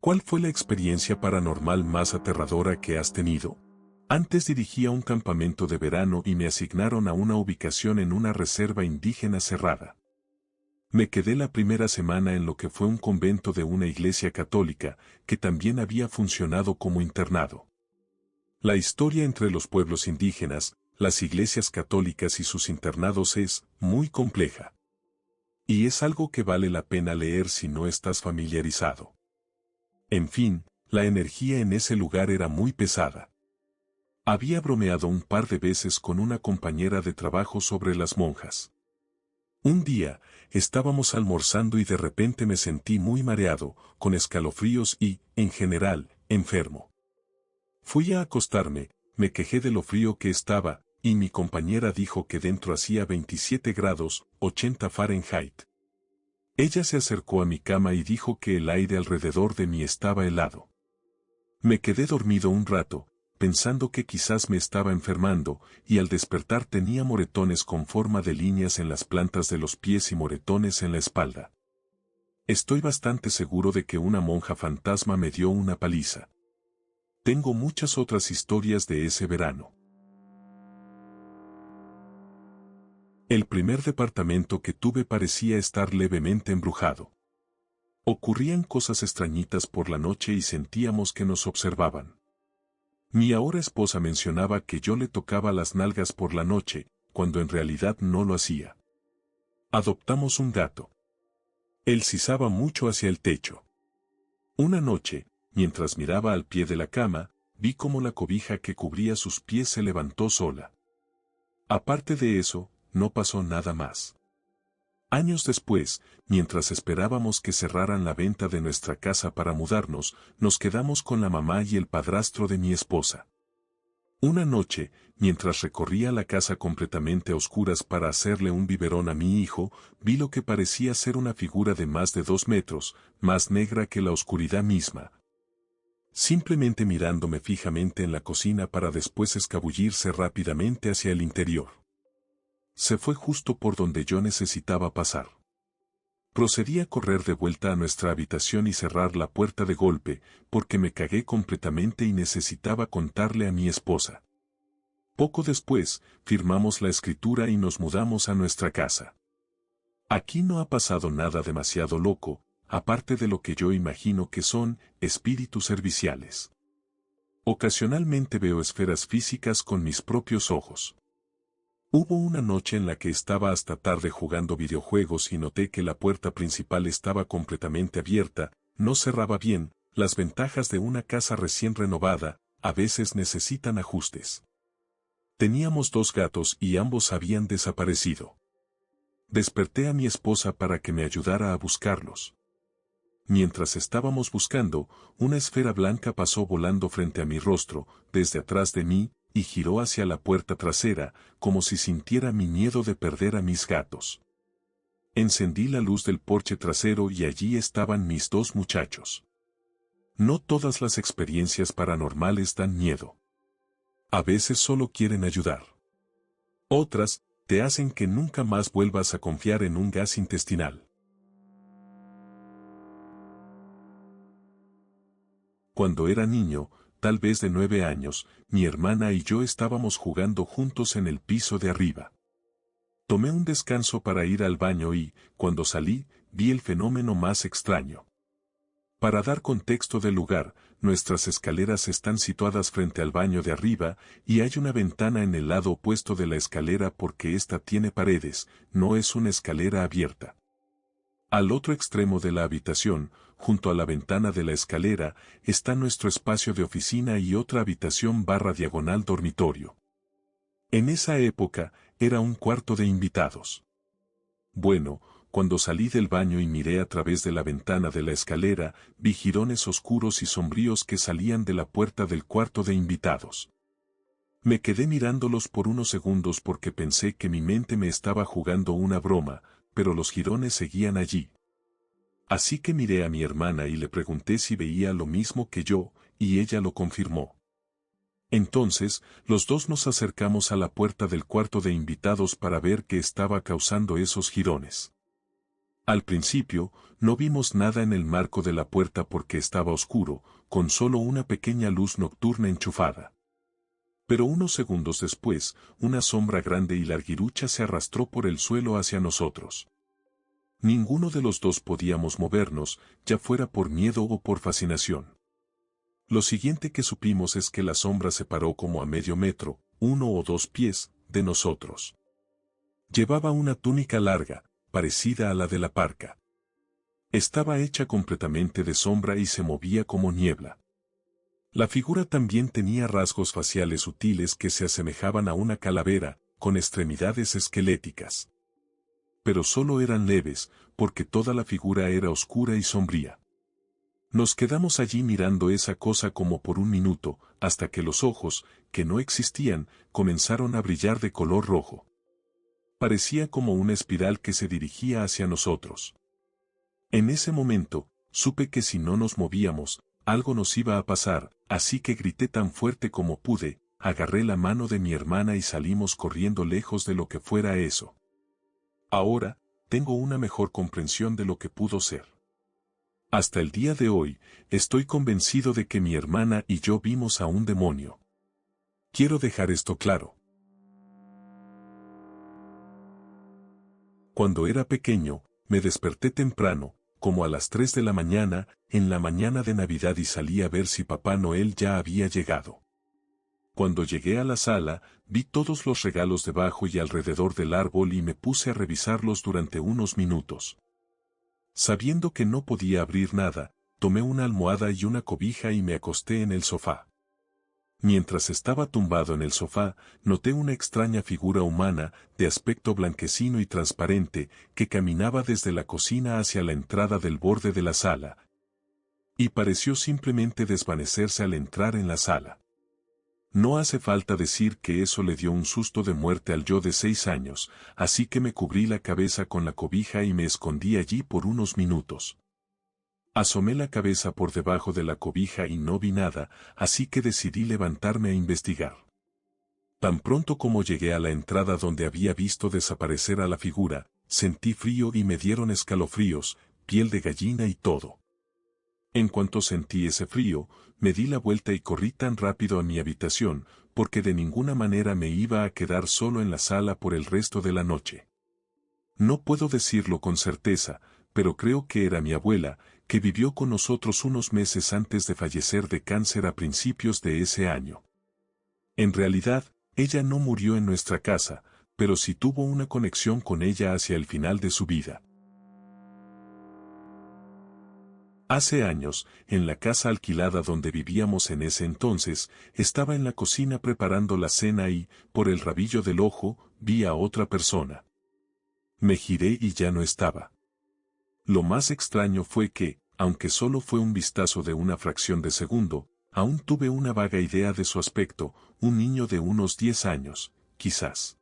¿Cuál fue la experiencia paranormal más aterradora que has tenido? Antes dirigía un campamento de verano y me asignaron a una ubicación en una reserva indígena cerrada. Me quedé la primera semana en lo que fue un convento de una iglesia católica, que también había funcionado como internado. La historia entre los pueblos indígenas, las iglesias católicas y sus internados es muy compleja. Y es algo que vale la pena leer si no estás familiarizado. En fin, la energía en ese lugar era muy pesada. Había bromeado un par de veces con una compañera de trabajo sobre las monjas. Un día, estábamos almorzando y de repente me sentí muy mareado, con escalofríos y, en general, enfermo. Fui a acostarme, me quejé de lo frío que estaba, y mi compañera dijo que dentro hacía 27 grados, 80 Fahrenheit. Ella se acercó a mi cama y dijo que el aire alrededor de mí estaba helado. Me quedé dormido un rato, pensando que quizás me estaba enfermando, y al despertar tenía moretones con forma de líneas en las plantas de los pies y moretones en la espalda. Estoy bastante seguro de que una monja fantasma me dio una paliza. Tengo muchas otras historias de ese verano. El primer departamento que tuve parecía estar levemente embrujado. Ocurrían cosas extrañitas por la noche y sentíamos que nos observaban. Mi ahora esposa mencionaba que yo le tocaba las nalgas por la noche, cuando en realidad no lo hacía. Adoptamos un gato. Él sisaba mucho hacia el techo. Una noche, mientras miraba al pie de la cama, vi cómo la cobija que cubría sus pies se levantó sola. Aparte de eso, no pasó nada más. Años después, mientras esperábamos que cerraran la venta de nuestra casa para mudarnos, nos quedamos con la mamá y el padrastro de mi esposa. Una noche, mientras recorría la casa completamente a oscuras para hacerle un biberón a mi hijo, vi lo que parecía ser una figura de más de 2 metros, más negra que la oscuridad misma. Simplemente mirándome fijamente en la cocina para después escabullirse rápidamente hacia el interior. Se fue justo por donde yo necesitaba pasar. Procedí a correr de vuelta a nuestra habitación y cerrar la puerta de golpe, porque me cagué completamente y necesitaba contarle a mi esposa. Poco después, firmamos la escritura y nos mudamos a nuestra casa. Aquí no ha pasado nada demasiado loco, aparte de lo que yo imagino que son espíritus serviciales. Ocasionalmente veo esferas físicas con mis propios ojos. Hubo una noche en la que estaba hasta tarde jugando videojuegos y noté que la puerta principal estaba completamente abierta, no cerraba bien. Las ventajas de una casa recién renovada, a veces necesitan ajustes. Teníamos 2 gatos y ambos habían desaparecido. Desperté a mi esposa para que me ayudara a buscarlos. Mientras estábamos buscando, una esfera blanca pasó volando frente a mi rostro, desde atrás de mí, y giró hacia la puerta trasera, como si sintiera mi miedo de perder a mis gatos. Encendí la luz del porche trasero y allí estaban mis 2 muchachos. No todas las experiencias paranormales dan miedo. A veces solo quieren ayudar. Otras, te hacen que nunca más vuelvas a confiar en un gas intestinal. Cuando era niño, tal vez de 9 años, mi hermana y yo estábamos jugando juntos en el piso de arriba. Tomé un descanso para ir al baño y, cuando salí, vi el fenómeno más extraño. Para dar contexto del lugar, nuestras escaleras están situadas frente al baño de arriba, y hay una ventana en el lado opuesto de la escalera porque ésta tiene paredes, no es una escalera abierta. Al otro extremo de la habitación, junto a la ventana de la escalera, está nuestro espacio de oficina y otra habitación /diagonal dormitorio. En esa época, era un cuarto de invitados. Bueno, cuando salí del baño y miré a través de la ventana de la escalera, vi jirones oscuros y sombríos que salían de la puerta del cuarto de invitados. Me quedé mirándolos por unos segundos porque pensé que mi mente me estaba jugando una broma, pero los jirones seguían allí. Así que miré a mi hermana y le pregunté si veía lo mismo que yo, y ella lo confirmó. Entonces, los dos nos acercamos a la puerta del cuarto de invitados para ver qué estaba causando esos jirones. Al principio, no vimos nada en el marco de la puerta porque estaba oscuro, con solo una pequeña luz nocturna enchufada. Pero unos segundos después, una sombra grande y larguirucha se arrastró por el suelo hacia nosotros. Ninguno de los dos podíamos movernos, ya fuera por miedo o por fascinación. Lo siguiente que supimos es que la sombra se paró como a medio metro, 1 o 2 pies, de nosotros. Llevaba una túnica larga, parecida a la de la parca. Estaba hecha completamente de sombra y se movía como niebla. La figura también tenía rasgos faciales sutiles que se asemejaban a una calavera, con extremidades esqueléticas. Pero solo eran leves, porque toda la figura era oscura y sombría. Nos quedamos allí mirando esa cosa como por un minuto, hasta que los ojos, que no existían, comenzaron a brillar de color rojo. Parecía como una espiral que se dirigía hacia nosotros. En ese momento, supe que si no nos movíamos, algo nos iba a pasar, así que grité tan fuerte como pude, agarré la mano de mi hermana y salimos corriendo lejos de lo que fuera eso. Ahora, tengo una mejor comprensión de lo que pudo ser. Hasta el día de hoy, estoy convencido de que mi hermana y yo vimos a un demonio. Quiero dejar esto claro. Cuando era pequeño, me desperté temprano, como a las 3 de la mañana, en la mañana de Navidad y salí a ver si Papá Noel ya había llegado. Cuando llegué a la sala, vi todos los regalos debajo y alrededor del árbol y me puse a revisarlos durante unos minutos. Sabiendo que no podía abrir nada, tomé una almohada y una cobija y me acosté en el sofá. Mientras estaba tumbado en el sofá, noté una extraña figura humana, de aspecto blanquecino y transparente, que caminaba desde la cocina hacia la entrada del borde de la sala. Y pareció simplemente desvanecerse al entrar en la sala. No hace falta decir que eso le dio un susto de muerte al yo de 6 años, así que me cubrí la cabeza con la cobija y me escondí allí por unos minutos. Asomé la cabeza por debajo de la cobija y no vi nada, así que decidí levantarme a investigar. Tan pronto como llegué a la entrada donde había visto desaparecer a la figura, sentí frío y me dieron escalofríos, piel de gallina y todo. En cuanto sentí ese frío, me di la vuelta y corrí tan rápido a mi habitación, porque de ninguna manera me iba a quedar solo en la sala por el resto de la noche. No puedo decirlo con certeza, pero creo que era mi abuela, que vivió con nosotros unos meses antes de fallecer de cáncer a principios de ese año. En realidad, ella no murió en nuestra casa, pero sí tuvo una conexión con ella hacia el final de su vida. Hace años, en la casa alquilada donde vivíamos en ese entonces, estaba en la cocina preparando la cena y, por el rabillo del ojo, vi a otra persona. Me giré y ya no estaba. Lo más extraño fue que, aunque solo fue un vistazo de una fracción de segundo, aún tuve una vaga idea de su aspecto, un niño de unos 10 años, quizás.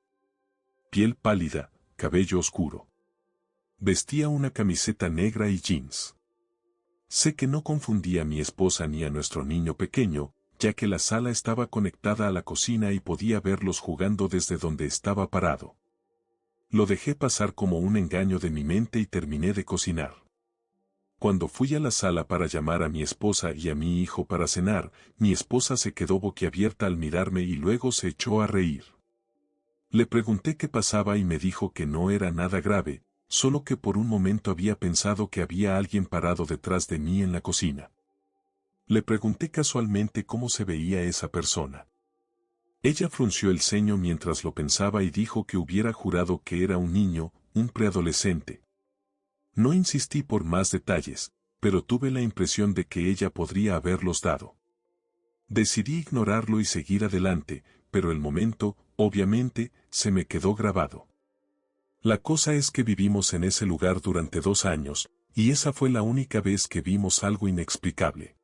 Piel pálida, cabello oscuro. Vestía una camiseta negra y jeans. Sé que no confundí a mi esposa ni a nuestro niño pequeño, ya que la sala estaba conectada a la cocina y podía verlos jugando desde donde estaba parado. Lo dejé pasar como un engaño de mi mente y terminé de cocinar. Cuando fui a la sala para llamar a mi esposa y a mi hijo para cenar, mi esposa se quedó boquiabierta al mirarme y luego se echó a reír. Le pregunté qué pasaba y me dijo que no era nada grave, solo que por un momento había pensado que había alguien parado detrás de mí en la cocina. Le pregunté casualmente cómo se veía esa persona. Ella frunció el ceño mientras lo pensaba y dijo que hubiera jurado que era un niño, un preadolescente. No insistí por más detalles, pero tuve la impresión de que ella podría haberlos dado. Decidí ignorarlo y seguir adelante, pero el momento, obviamente, se me quedó grabado. La cosa es que vivimos en ese lugar durante 2 años, y esa fue la única vez que vimos algo inexplicable.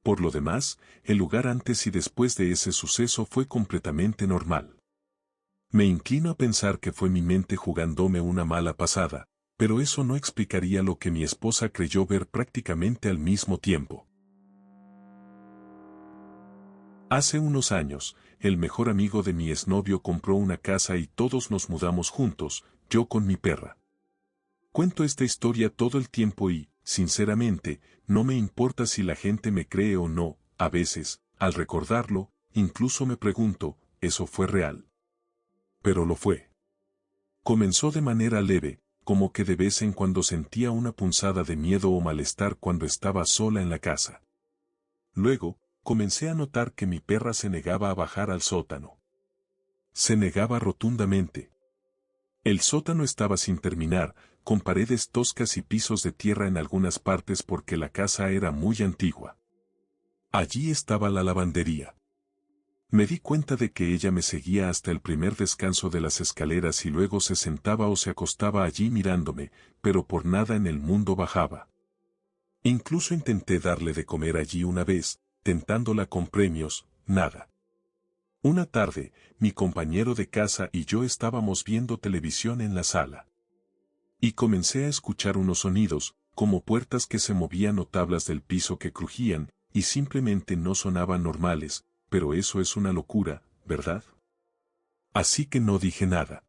Por lo demás, el lugar antes y después de ese suceso fue completamente normal. Me inclino a pensar que fue mi mente jugándome una mala pasada, pero eso no explicaría lo que mi esposa creyó ver prácticamente al mismo tiempo. Hace unos años, el mejor amigo de mi exnovio compró una casa y todos nos mudamos juntos, yo con mi perra. Cuento esta historia todo el tiempo y, sinceramente, no me importa si la gente me cree o no. A veces, al recordarlo, incluso me pregunto, ¿eso fue real? Pero lo fue. Comenzó de manera leve, como que de vez en cuando sentía una punzada de miedo o malestar cuando estaba sola en la casa. Luego, comencé a notar que mi perra se negaba a bajar al sótano. Se negaba rotundamente. El sótano estaba sin terminar, con paredes toscas y pisos de tierra en algunas partes porque la casa era muy antigua. Allí estaba la lavandería. Me di cuenta de que ella me seguía hasta el primer descanso de las escaleras y luego se sentaba o se acostaba allí mirándome, pero por nada en el mundo bajaba. Incluso intenté darle de comer allí una vez, tentándola con premios, nada. Una tarde, mi compañero de casa y yo estábamos viendo televisión en la sala. Y comencé a escuchar unos sonidos, como puertas que se movían o tablas del piso que crujían, y simplemente no sonaban normales, pero eso es una locura, ¿verdad? Así que no dije nada.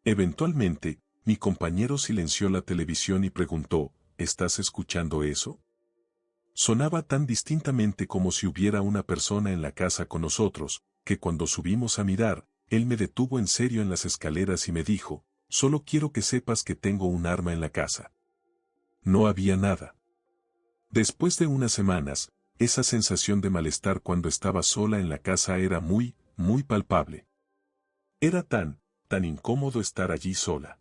Eventualmente, mi compañero silenció la televisión y preguntó, ¿estás escuchando eso? Sonaba tan distintamente como si hubiera una persona en la casa con nosotros, que cuando subimos a mirar, él me detuvo en serio en las escaleras y me dijo, solo quiero que sepas que tengo un arma en la casa. No había nada. Después de unas semanas, esa sensación de malestar cuando estaba sola en la casa era muy, muy palpable. Era tan incómodo estar allí sola.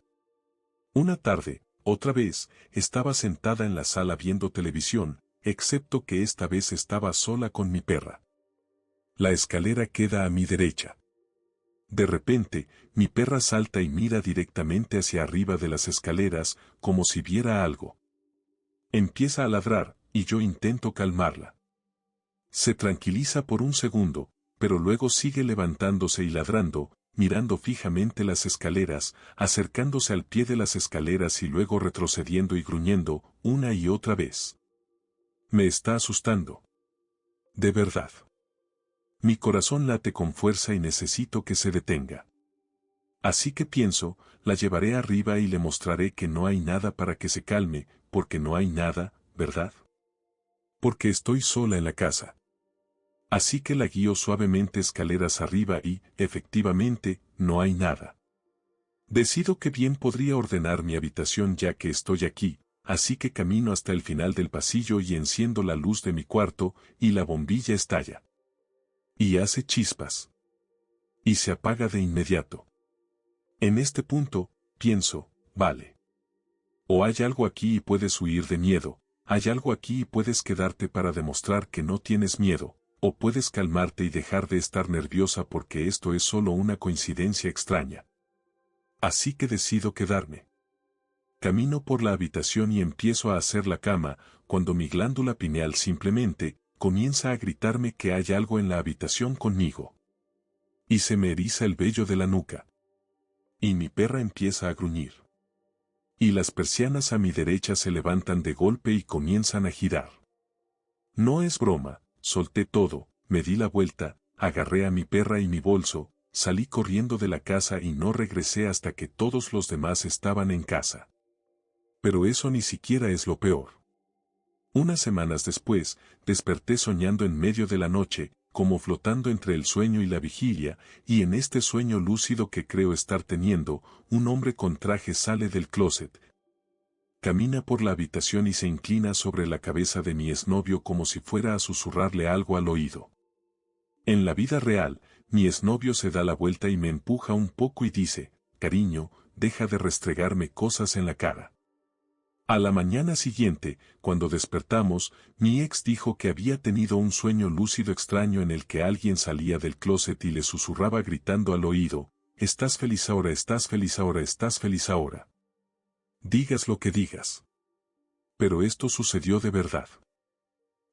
Una tarde, otra vez, estaba sentada en la sala viendo televisión, excepto que esta vez estaba sola con mi perra. La escalera queda a mi derecha. De repente, mi perra salta y mira directamente hacia arriba de las escaleras, como si viera algo. Empieza a ladrar, y yo intento calmarla. Se tranquiliza por un segundo, pero luego sigue levantándose y ladrando, mirando fijamente las escaleras, acercándose al pie de las escaleras y luego retrocediendo y gruñendo, una y otra vez. Me está asustando. De verdad. Mi corazón late con fuerza y necesito que se detenga. Así que pienso, la llevaré arriba y le mostraré que no hay nada para que se calme, porque no hay nada, ¿verdad? Porque estoy sola en la casa. Así que la guío suavemente escaleras arriba y, efectivamente, no hay nada. Decido que bien podría ordenar mi habitación ya que estoy aquí, así que camino hasta el final del pasillo y enciendo la luz de mi cuarto, y la bombilla estalla. Y hace chispas. Y se apaga de inmediato. En este punto, pienso, vale. O hay algo aquí y puedes huir de miedo, hay algo aquí y puedes quedarte para demostrar que no tienes miedo, o puedes calmarte y dejar de estar nerviosa porque esto es solo una coincidencia extraña. Así que decido quedarme. Camino por la habitación y empiezo a hacer la cama, cuando mi glándula pineal simplemente comienza a gritarme que hay algo en la habitación conmigo. Y se me eriza el vello de la nuca. Y mi perra empieza a gruñir. Y las persianas a mi derecha se levantan de golpe y comienzan a girar. No es broma, solté todo, me di la vuelta, agarré a mi perra y mi bolso, salí corriendo de la casa y no regresé hasta que todos los demás estaban en casa. Pero eso ni siquiera es lo peor. Unas semanas después, desperté soñando en medio de la noche, como flotando entre el sueño y la vigilia, y en este sueño lúcido que creo estar teniendo, un hombre con traje sale del closet. Camina por la habitación y se inclina sobre la cabeza de mi exnovio como si fuera a susurrarle algo al oído. En la vida real, mi exnovio se da la vuelta y me empuja un poco y dice, cariño, deja de restregarme cosas en la cara. A la mañana siguiente, cuando despertamos, mi ex dijo que había tenido un sueño lúcido extraño en el que alguien salía del closet y le susurraba gritando al oído, estás feliz ahora, estás feliz ahora, estás feliz ahora. Digas lo que digas. Pero esto sucedió de verdad.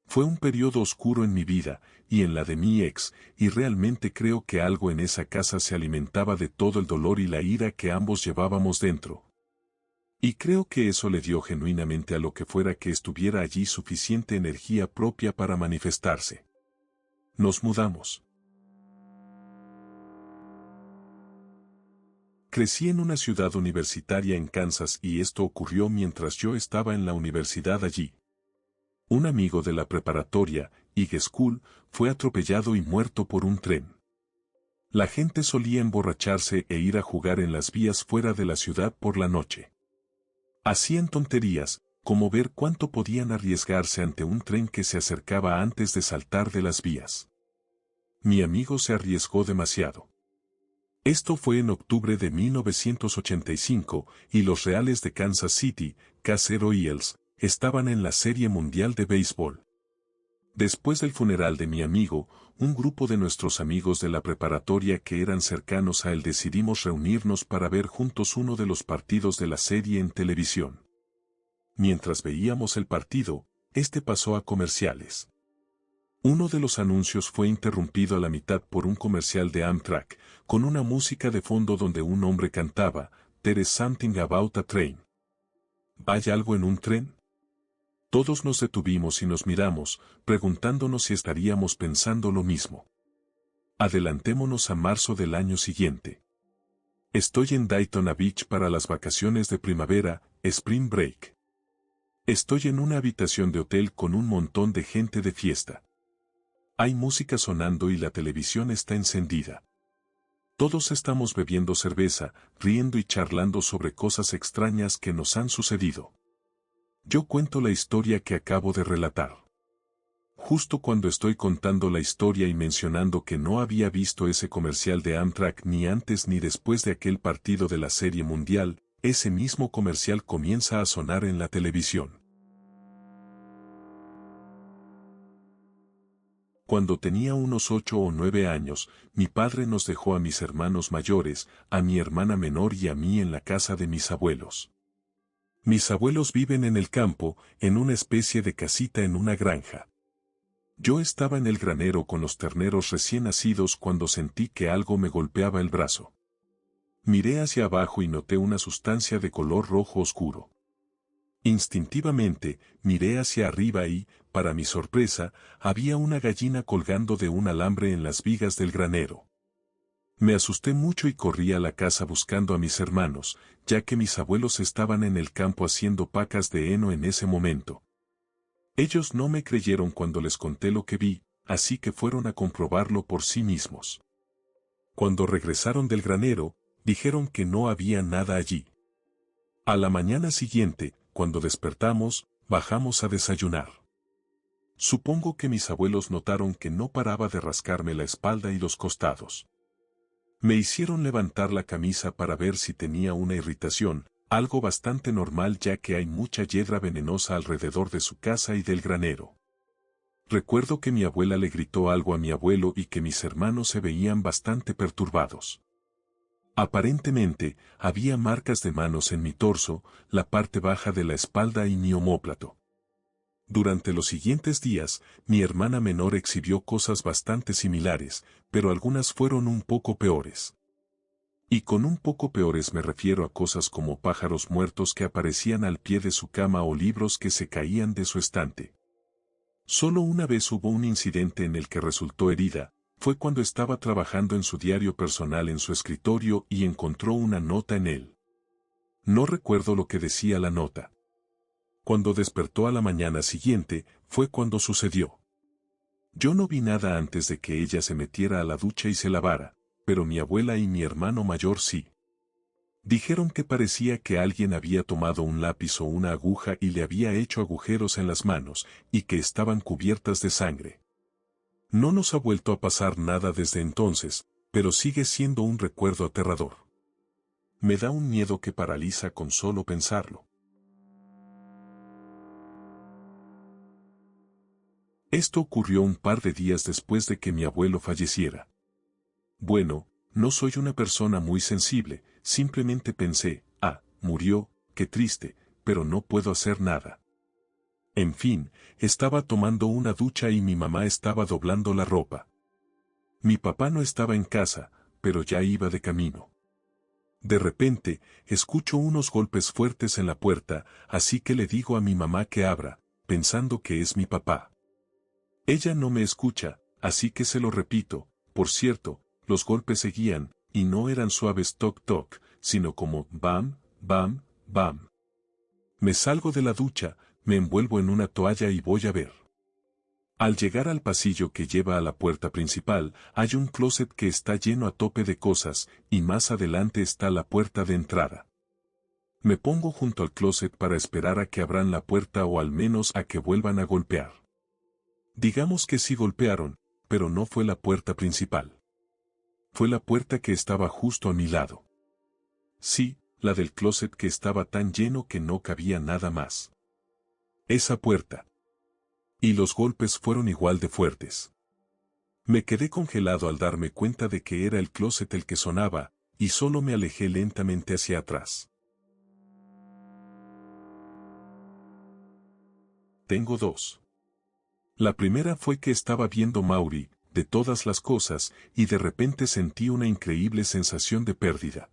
Fue un periodo oscuro en mi vida, y en la de mi ex, y realmente creo que algo en esa casa se alimentaba de todo el dolor y la ira que ambos llevábamos dentro. Y creo que eso le dio genuinamente a lo que fuera que estuviera allí suficiente energía propia para manifestarse. Nos mudamos. Crecí en una ciudad universitaria en Kansas y esto ocurrió mientras yo estaba en la universidad allí. Un amigo de la preparatoria, high school, fue atropellado y muerto por un tren. La gente solía emborracharse e ir a jugar en las vías fuera de la ciudad por la noche. Hacían tonterías, como ver cuánto podían arriesgarse ante un tren que se acercaba antes de saltar de las vías. Mi amigo se arriesgó demasiado. Esto fue en octubre de 1985 y los Reales de Kansas City, KC Royals, estaban en la Serie Mundial de Béisbol. Después del funeral de mi amigo, un grupo de nuestros amigos de la preparatoria que eran cercanos a él decidimos reunirnos para ver juntos uno de los partidos de la serie en televisión. Mientras veíamos el partido, este pasó a comerciales. Uno de los anuncios fue interrumpido a la mitad por un comercial de Amtrak, con una música de fondo donde un hombre cantaba, "There's something about a train". ¿Hay algo en un tren? Todos nos detuvimos y nos miramos, preguntándonos si estaríamos pensando lo mismo. Adelantémonos a marzo del año siguiente. Estoy en Daytona Beach para las vacaciones de primavera, Spring Break. Estoy en una habitación de hotel con un montón de gente de fiesta. Hay música sonando y la televisión está encendida. Todos estamos bebiendo cerveza, riendo y charlando sobre cosas extrañas que nos han sucedido. Yo cuento la historia que acabo de relatar. Justo cuando estoy contando la historia y mencionando que no había visto ese comercial de Amtrak ni antes ni después de aquel partido de la Serie Mundial, ese mismo comercial comienza a sonar en la televisión. Cuando tenía unos 8 o 9 años, mi padre nos dejó a mis hermanos mayores, a mi hermana menor y a mí en la casa de mis abuelos. Mis abuelos viven en el campo, en una especie de casita en una granja. Yo estaba en el granero con los terneros recién nacidos cuando sentí que algo me golpeaba el brazo. Miré hacia abajo y noté una sustancia de color rojo oscuro. Instintivamente, miré hacia arriba y, para mi sorpresa, había una gallina colgando de un alambre en las vigas del granero. Me asusté mucho y corrí a la casa buscando a mis hermanos, ya que mis abuelos estaban en el campo haciendo pacas de heno en ese momento. Ellos no me creyeron cuando les conté lo que vi, así que fueron a comprobarlo por sí mismos. Cuando regresaron del granero, dijeron que no había nada allí. A la mañana siguiente, cuando despertamos, bajamos a desayunar. Supongo que mis abuelos notaron que no paraba de rascarme la espalda y los costados. Me hicieron levantar la camisa para ver si tenía una irritación, algo bastante normal ya que hay mucha hiedra venenosa alrededor de su casa y del granero. Recuerdo que mi abuela le gritó algo a mi abuelo y que mis hermanos se veían bastante perturbados. Aparentemente, había marcas de manos en mi torso, la parte baja de la espalda y mi omóplato. Durante los siguientes días, mi hermana menor exhibió cosas bastante similares, pero algunas fueron un poco peores. Y con un poco peores me refiero a cosas como pájaros muertos que aparecían al pie de su cama o libros que se caían de su estante. Solo una vez hubo un incidente en el que resultó herida, fue cuando estaba trabajando en su diario personal en su escritorio y encontró una nota en él. No recuerdo lo que decía la nota. Cuando despertó a la mañana siguiente, fue cuando sucedió. Yo no vi nada antes de que ella se metiera a la ducha y se lavara, pero mi abuela y mi hermano mayor sí. Dijeron que parecía que alguien había tomado un lápiz o una aguja y le había hecho agujeros en las manos, y que estaban cubiertas de sangre. No nos ha vuelto a pasar nada desde entonces, pero sigue siendo un recuerdo aterrador. Me da un miedo que paraliza con solo pensarlo. Esto ocurrió un par de días después de que mi abuelo falleciera. Bueno, no soy una persona muy sensible, simplemente pensé, murió, qué triste, pero no puedo hacer nada. En fin, estaba tomando una ducha y mi mamá estaba doblando la ropa. Mi papá no estaba en casa, pero ya iba de camino. De repente, escucho unos golpes fuertes en la puerta, así que le digo a mi mamá que abra, pensando que es mi papá. Ella no me escucha, así que se lo repito. Por cierto, los golpes seguían, y no eran suaves toc toc, sino como bam, bam, bam. Me salgo de la ducha, me envuelvo en una toalla y voy a ver. Al llegar al pasillo que lleva a la puerta principal, hay un closet que está lleno a tope de cosas, y más adelante está la puerta de entrada. Me pongo junto al closet para esperar a que abran la puerta o al menos a que vuelvan a golpear. Digamos que sí golpearon, pero no fue la puerta principal. Fue la puerta que estaba justo a mi lado. Sí, la del closet que estaba tan lleno que no cabía nada más. Esa puerta. Y los golpes fueron igual de fuertes. Me quedé congelado al darme cuenta de que era el closet el que sonaba, y solo me alejé lentamente hacia atrás. Tengo dos. La primera fue que estaba viendo Maury, de todas las cosas, y de repente sentí una increíble sensación de pérdida.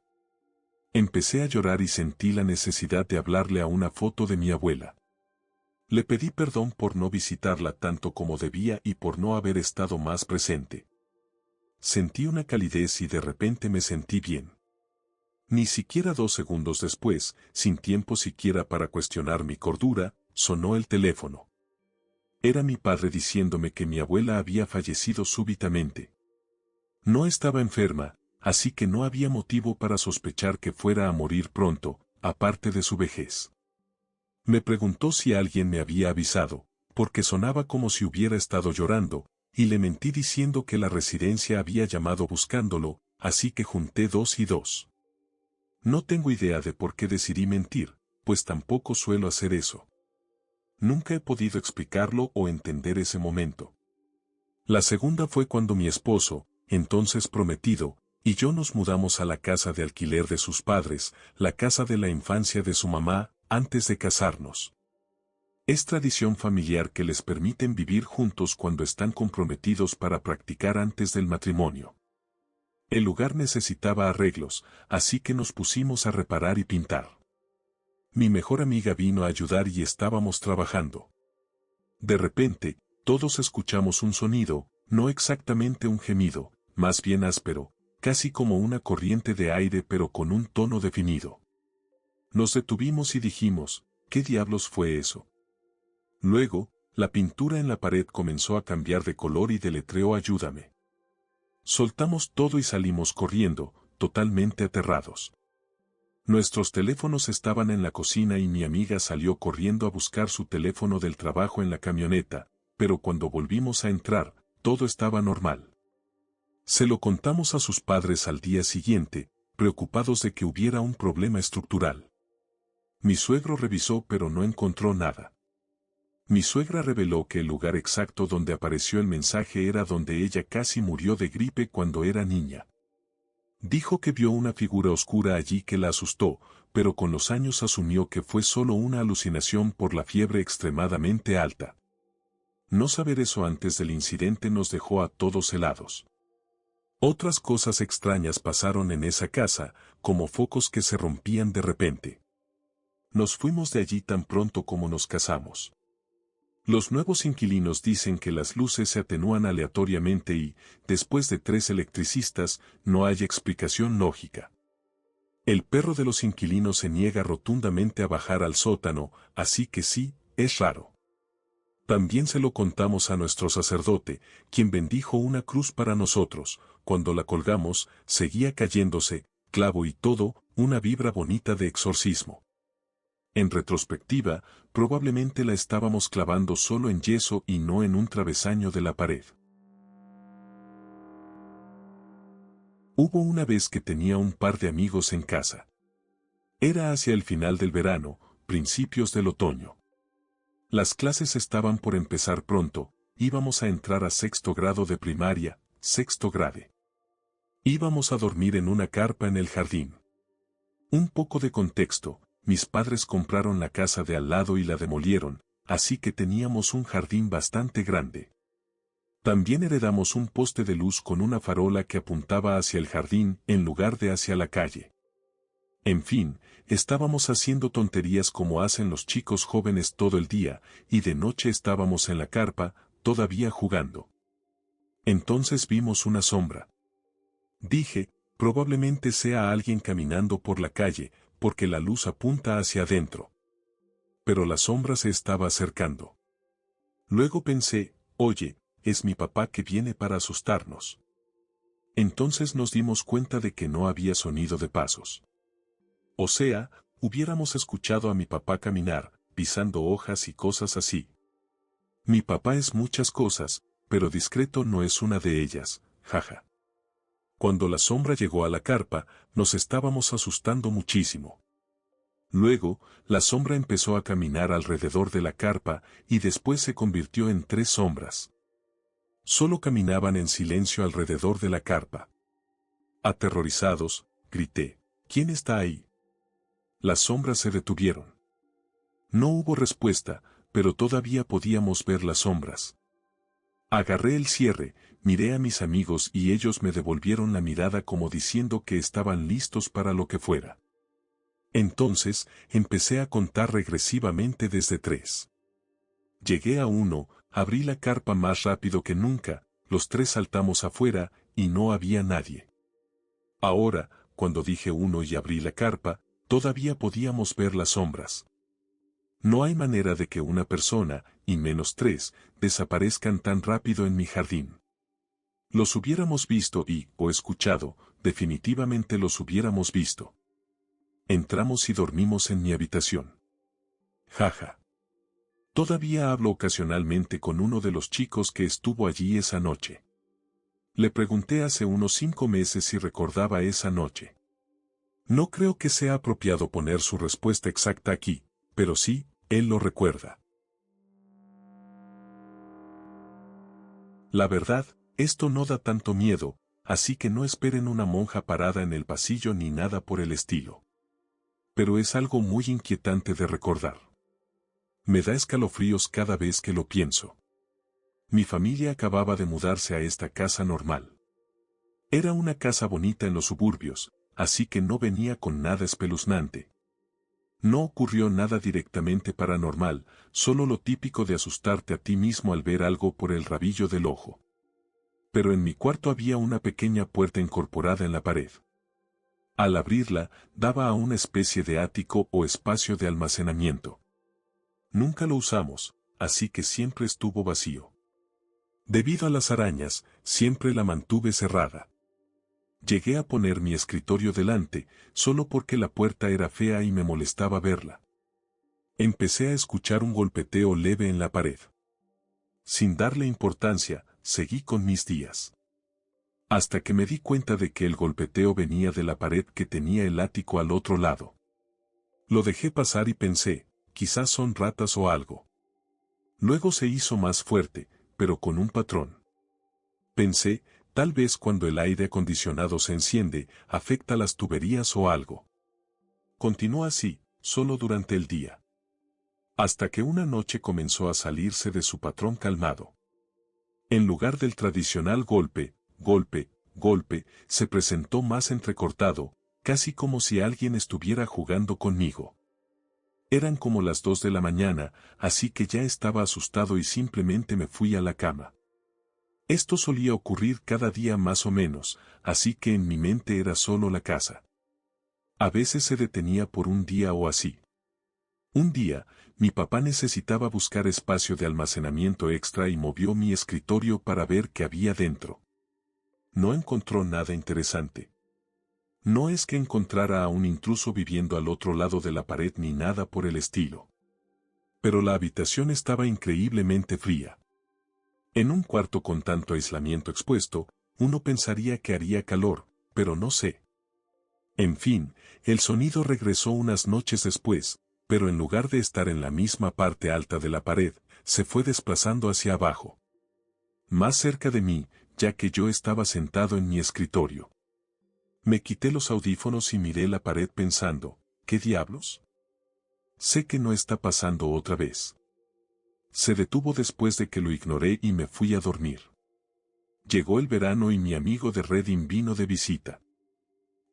Empecé a llorar y sentí la necesidad de hablarle a una foto de mi abuela. Le pedí perdón por no visitarla tanto como debía y por no haber estado más presente. Sentí una calidez y de repente me sentí bien. Ni siquiera 2 segundos después, sin tiempo siquiera para cuestionar mi cordura, sonó el teléfono. Era mi padre diciéndome que mi abuela había fallecido súbitamente. No estaba enferma, así que no había motivo para sospechar que fuera a morir pronto, aparte de su vejez. Me preguntó si alguien me había avisado, porque sonaba como si hubiera estado llorando, y le mentí diciendo que la residencia había llamado buscándolo, así que junté 2 y 2. No tengo idea de por qué decidí mentir, pues tampoco suelo hacer eso. Nunca he podido explicarlo o entender ese momento. La segunda fue cuando mi esposo, entonces prometido, y yo nos mudamos a la casa de alquiler de sus padres, la casa de la infancia de su mamá, antes de casarnos. Es tradición familiar que les permiten vivir juntos cuando están comprometidos para practicar antes del matrimonio. El lugar necesitaba arreglos, así que nos pusimos a reparar y pintar. Mi mejor amiga vino a ayudar y estábamos trabajando. De repente, todos escuchamos un sonido, no exactamente un gemido, más bien áspero, casi como una corriente de aire pero con un tono definido. Nos detuvimos y dijimos, ¿qué diablos fue eso? Luego, la pintura en la pared comenzó a cambiar de color y deletreó ayúdame. Soltamos todo y salimos corriendo, totalmente aterrados. Nuestros teléfonos estaban en la cocina y mi amiga salió corriendo a buscar su teléfono del trabajo en la camioneta, pero cuando volvimos a entrar, todo estaba normal. Se lo contamos a sus padres al día siguiente, preocupados de que hubiera un problema estructural. Mi suegro revisó pero no encontró nada. Mi suegra reveló que el lugar exacto donde apareció el mensaje era donde ella casi murió de gripe cuando era niña. Dijo que vio una figura oscura allí que la asustó, pero con los años asumió que fue solo una alucinación por la fiebre extremadamente alta. No saber eso antes del incidente nos dejó a todos helados. Otras cosas extrañas pasaron en esa casa, como focos que se rompían de repente. Nos fuimos de allí tan pronto como nos casamos. Los nuevos inquilinos dicen que las luces se atenúan aleatoriamente y, después de 3 electricistas, no hay explicación lógica. El perro de los inquilinos se niega rotundamente a bajar al sótano, así que sí, es raro. También se lo contamos a nuestro sacerdote, quien bendijo una cruz para nosotros. Cuando la colgamos, seguía cayéndose, clavo y todo, una vibra bonita de exorcismo. En retrospectiva, probablemente la estábamos clavando solo en yeso y no en un travesaño de la pared. Hubo una vez que tenía un par de amigos en casa. Era hacia el final del verano, principios del otoño. Las clases estaban por empezar pronto, íbamos a entrar a 6º grado de primaria, 6º grade. Íbamos a dormir en una carpa en el jardín. Un poco de contexto. Mis padres compraron la casa de al lado y la demolieron, así que teníamos un jardín bastante grande. También heredamos un poste de luz con una farola que apuntaba hacia el jardín en lugar de hacia la calle. En fin, estábamos haciendo tonterías como hacen los chicos jóvenes todo el día, y de noche estábamos en la carpa, todavía jugando. Entonces vimos una sombra. Dije, Probablemente sea alguien caminando por la calle, porque la luz apunta hacia adentro. Pero la sombra se estaba acercando. Luego pensé, oye, es mi papá que viene para asustarnos. Entonces nos dimos cuenta de que no había sonido de pasos. O sea, hubiéramos escuchado a mi papá caminar, pisando hojas y cosas así. Mi papá es muchas cosas, pero discreto no es una de ellas, jaja. Cuando la sombra llegó a la carpa, nos estábamos asustando muchísimo. Luego, la sombra empezó a caminar alrededor de la carpa y después se convirtió en 3 sombras. Solo caminaban en silencio alrededor de la carpa. Aterrorizados, grité, ¿quién está ahí? Las sombras se detuvieron. No hubo respuesta, pero todavía podíamos ver las sombras. Agarré el cierre, miré a mis amigos y ellos me devolvieron la mirada como diciendo que estaban listos para lo que fuera. Entonces, empecé a contar regresivamente desde 3. Llegué a 1, abrí la carpa más rápido que nunca, los 3 saltamos afuera, y no había nadie. Ahora, cuando dije 1 y abrí la carpa, todavía podíamos ver las sombras. No hay manera de que una persona, y menos 3, desaparezcan tan rápido en mi jardín. Los hubiéramos visto o escuchado, definitivamente los hubiéramos visto. Entramos y dormimos en mi habitación. Jaja. Todavía hablo ocasionalmente con uno de los chicos que estuvo allí esa noche. Le pregunté hace unos 5 meses si recordaba esa noche. No creo que sea apropiado poner su respuesta exacta aquí, pero sí, él lo recuerda. La verdad, esto no da tanto miedo, así que no esperen una monja parada en el pasillo ni nada por el estilo. Pero es algo muy inquietante de recordar. Me da escalofríos cada vez que lo pienso. Mi familia acababa de mudarse a esta casa normal. Era una casa bonita en los suburbios, así que no venía con nada espeluznante. No ocurrió nada directamente paranormal, solo lo típico de asustarte a ti mismo al ver algo por el rabillo del ojo. Pero en mi cuarto había una pequeña puerta incorporada en la pared. Al abrirla, daba a una especie de ático o espacio de almacenamiento. Nunca lo usamos, así que siempre estuvo vacío. Debido a las arañas, siempre la mantuve cerrada. Llegué a poner mi escritorio delante, solo porque la puerta era fea y me molestaba verla. Empecé a escuchar un golpeteo leve en la pared. Sin darle importancia, seguí con mis días. Hasta que me di cuenta de que el golpeteo venía de la pared que tenía el ático al otro lado. Lo dejé pasar y pensé, quizás son ratas o algo. Luego se hizo más fuerte, pero con un patrón. Pensé, tal vez cuando el aire acondicionado se enciende, afecta las tuberías o algo. Continuó así, solo durante el día. Hasta que una noche comenzó a salirse de su patrón calmado. En lugar del tradicional golpe, golpe, golpe, se presentó más entrecortado, casi como si alguien estuviera jugando conmigo. Eran como las 2 de la mañana, así que ya estaba asustado y simplemente me fui a la cama. Esto solía ocurrir cada día más o menos, así que en mi mente era solo la casa. A veces se detenía por un día o así. Un día, mi papá necesitaba buscar espacio de almacenamiento extra y movió mi escritorio para ver qué había dentro. No encontró nada interesante. No es que encontrara a un intruso viviendo al otro lado de la pared ni nada por el estilo. Pero la habitación estaba increíblemente fría. En un cuarto con tanto aislamiento expuesto, uno pensaría que haría calor, pero no sé. En fin, el sonido regresó unas noches después, pero en lugar de estar en la misma parte alta de la pared, se fue desplazando hacia abajo. Más cerca de mí, ya que yo estaba sentado en mi escritorio. Me quité los audífonos y miré la pared pensando, ¿qué diablos? Sé que no está pasando otra vez. Se detuvo después de que lo ignoré y me fui a dormir. Llegó el verano y mi amigo de Reading vino de visita.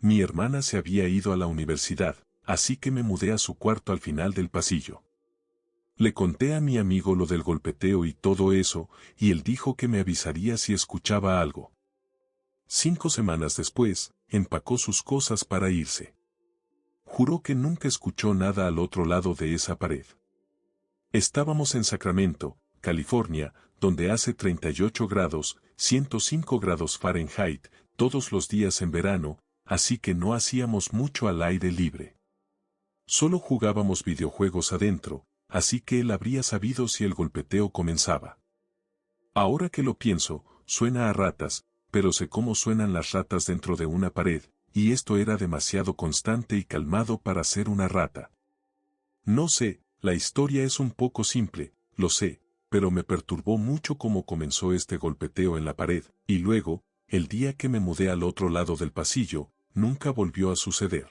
Mi hermana se había ido a la universidad, así que me mudé a su cuarto al final del pasillo. Le conté a mi amigo lo del golpeteo y todo eso, y él dijo que me avisaría si escuchaba algo. 5 semanas después, empacó sus cosas para irse. Juró que nunca escuchó nada al otro lado de esa pared. Estábamos en Sacramento, California, donde hace 38 grados, 105 grados Fahrenheit, todos los días en verano, así que no hacíamos mucho al aire libre. Solo jugábamos videojuegos adentro, así que él habría sabido si el golpeteo comenzaba. Ahora que lo pienso, suena a ratas, pero sé cómo suenan las ratas dentro de una pared, y esto era demasiado constante y calmado para ser una rata. No sé, la historia es un poco simple, lo sé, pero me perturbó mucho cómo comenzó este golpeteo en la pared, y luego, el día que me mudé al otro lado del pasillo, nunca volvió a suceder.